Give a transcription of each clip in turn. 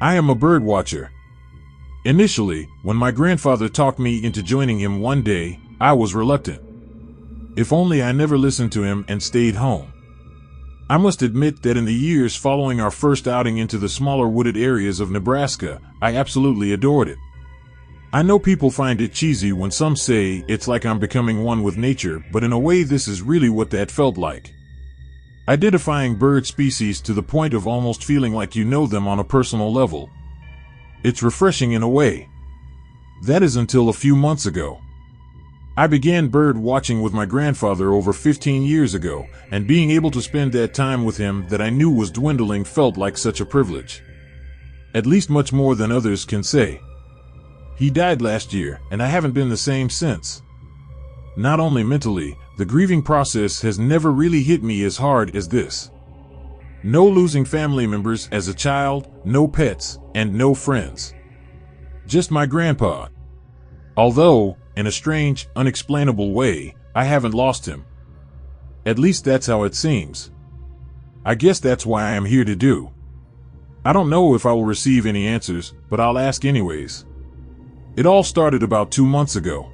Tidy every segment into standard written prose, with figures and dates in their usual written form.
I am a bird watcher. Initially, when my grandfather talked me into joining him one day, I was reluctant. If only I never listened to him and stayed home. I must admit that in the years following our first outing into the smaller wooded areas of Nebraska, I absolutely adored it. I know people find it cheesy when some say it's like I'm becoming one with nature, but in a way this is really what that felt like. Identifying bird species to the point of almost feeling like you know them on a personal level. It's refreshing in a way. That is until a few months ago. I began bird watching with my grandfather over 15 years ago, and being able to spend that time with him that I knew was dwindling felt like such a privilege. At least much more than others can say. He died last year, and I haven't been the same since. Not only mentally, the grieving process has never really hit me as hard as this. No losing family members as a child, no pets, and no friends. Just my grandpa. Although, in a strange, unexplainable way, I haven't lost him. At least that's how it seems. I guess that's why I am here to do. I don't know if I will receive any answers, but I'll ask anyways. It all started about 2 months ago.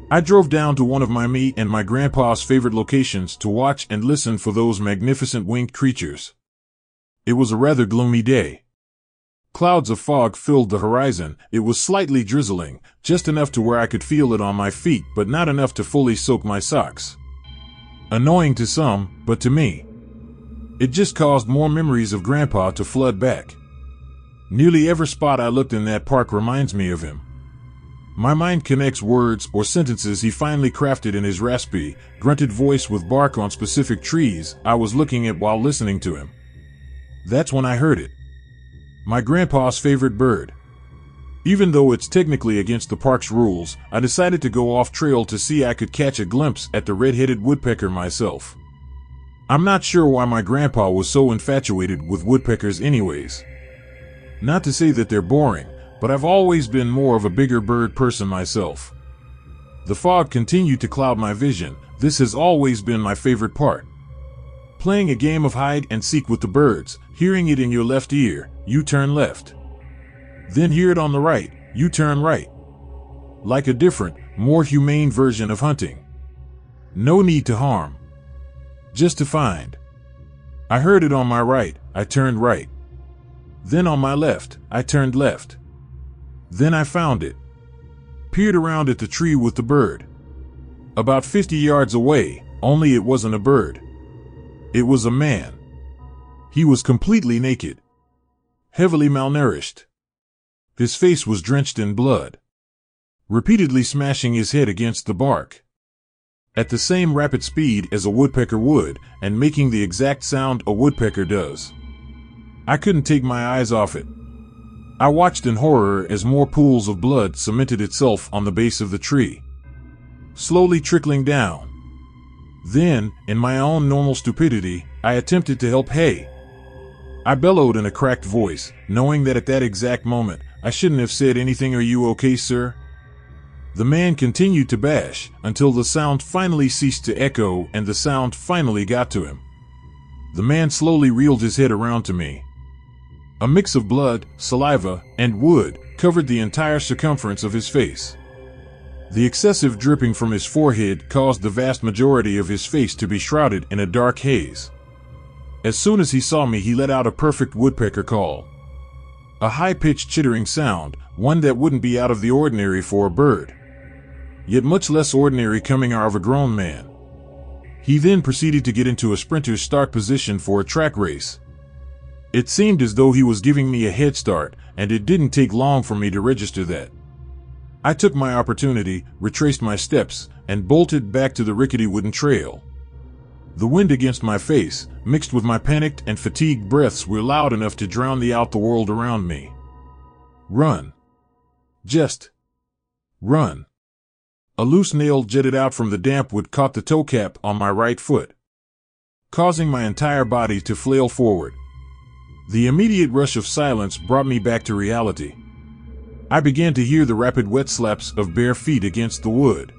I drove down to one of me and my grandpa's favorite locations to watch and listen for those magnificent winged creatures. It was a rather gloomy day. Clouds of fog filled the horizon. It was slightly drizzling, just enough to where I could feel it on my feet, but not enough to fully soak my socks. Annoying to some, but to me, it just caused more memories of Grandpa to flood back. Nearly every spot I looked in that park reminds me of him. My mind connects words or sentences he finally crafted in his raspy, grunted voice with bark on specific trees I was looking at while listening to him. That's when I heard it. My grandpa's favorite bird. Even though it's technically against the park's rules, I decided to go off trail to see I could catch a glimpse at the red-headed woodpecker myself. I'm not sure why my grandpa was so infatuated with woodpeckers anyways. Not to say that they're boring, but I've always been more of a bigger bird person myself. The fog continued to cloud my vision. This has always been my favorite part. Playing a game of hide and seek with the birds, hearing it in your left ear, you turn left. Then hear it on the right, you turn right. Like a different, more humane version of hunting. No need to harm. Just to find. I heard it on my right, I turned right. Then on my left, I turned left. Then I found it. Peered around at the tree with the bird. About 50 yards away, only it wasn't a bird. It was a man. He was completely naked. Heavily malnourished. His face was drenched in blood. Repeatedly smashing his head against the bark. At the same rapid speed as a woodpecker would, and making the exact sound a woodpecker does. I couldn't take my eyes off it. I watched in horror as more pools of blood cemented itself on the base of the tree. Slowly trickling down. Then, in my own normal stupidity, I attempted to help. Hey! I bellowed in a cracked voice, knowing that at that exact moment, I shouldn't have said anything. Are you okay, sir? The man continued to bash, until the sound finally ceased to echo and the sound finally got to him. The man slowly reeled his head around to me. A mix of blood, saliva, and wood covered the entire circumference of his face. The excessive dripping from his forehead caused the vast majority of his face to be shrouded in a dark haze. As soon as he saw me, he let out a perfect woodpecker call. A high-pitched chittering sound, one that wouldn't be out of the ordinary for a bird. Yet much less ordinary coming out of a grown man. He then proceeded to get into a sprinter's start position for a track race. It seemed as though he was giving me a head start, and it didn't take long for me to register that. I took my opportunity, retraced my steps, and bolted back to the rickety wooden trail. The wind against my face, mixed with my panicked and fatigued breaths, were loud enough to drown out the world around me. Run. Just run. A loose nail jetted out from the damp wood caught the toe cap on my right foot, causing my entire body to flail forward. The immediate rush of silence brought me back to reality. I began to hear the rapid wet slaps of bare feet against the wood.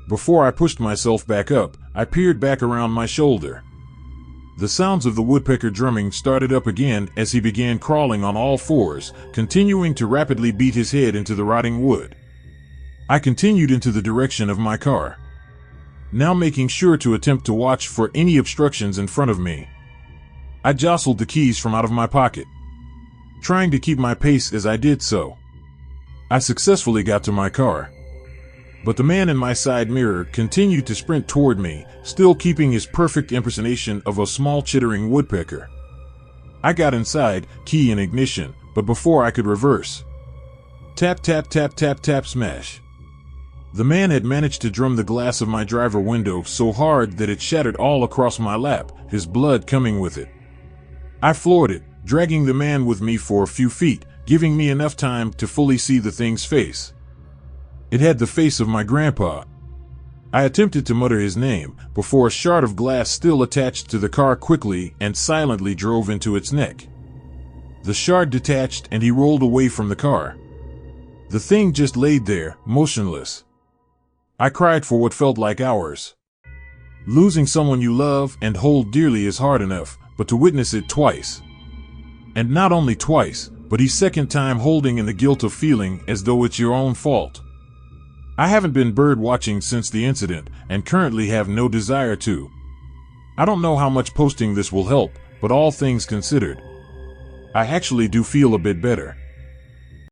Before I pushed myself back up, I peered back around my shoulder. The sounds of the woodpecker drumming started up again as he began crawling on all fours, continuing to rapidly beat his head into the rotting wood. I continued into the direction of my car, now making sure to attempt to watch for any obstructions in front of me. I jostled the keys from out of my pocket, trying to keep my pace as I did so. I successfully got to my car, but the man in my side mirror continued to sprint toward me, still keeping his perfect impersonation of a small chittering woodpecker. I got inside, key in ignition, but before I could reverse, tap, tap, tap, tap, tap, smash. The man had managed to drum the glass of my driver window so hard that it shattered all across my lap, his blood coming with it. I floored it, dragging the man with me for a few feet, giving me enough time to fully see the thing's face. It had the face of my grandpa. I attempted to mutter his name before a shard of glass still attached to the car quickly and silently drove into its neck. The shard detached and he rolled away from the car. The thing just laid there, motionless. I cried for what felt like hours. Losing someone you love and hold dearly is hard enough, but to witness it twice. And not only twice, but each second time holding in the guilt of feeling as though it's your own fault. I haven't been bird watching since the incident and currently have no desire to. I don't know how much posting this will help, but all things considered, I actually do feel a bit better.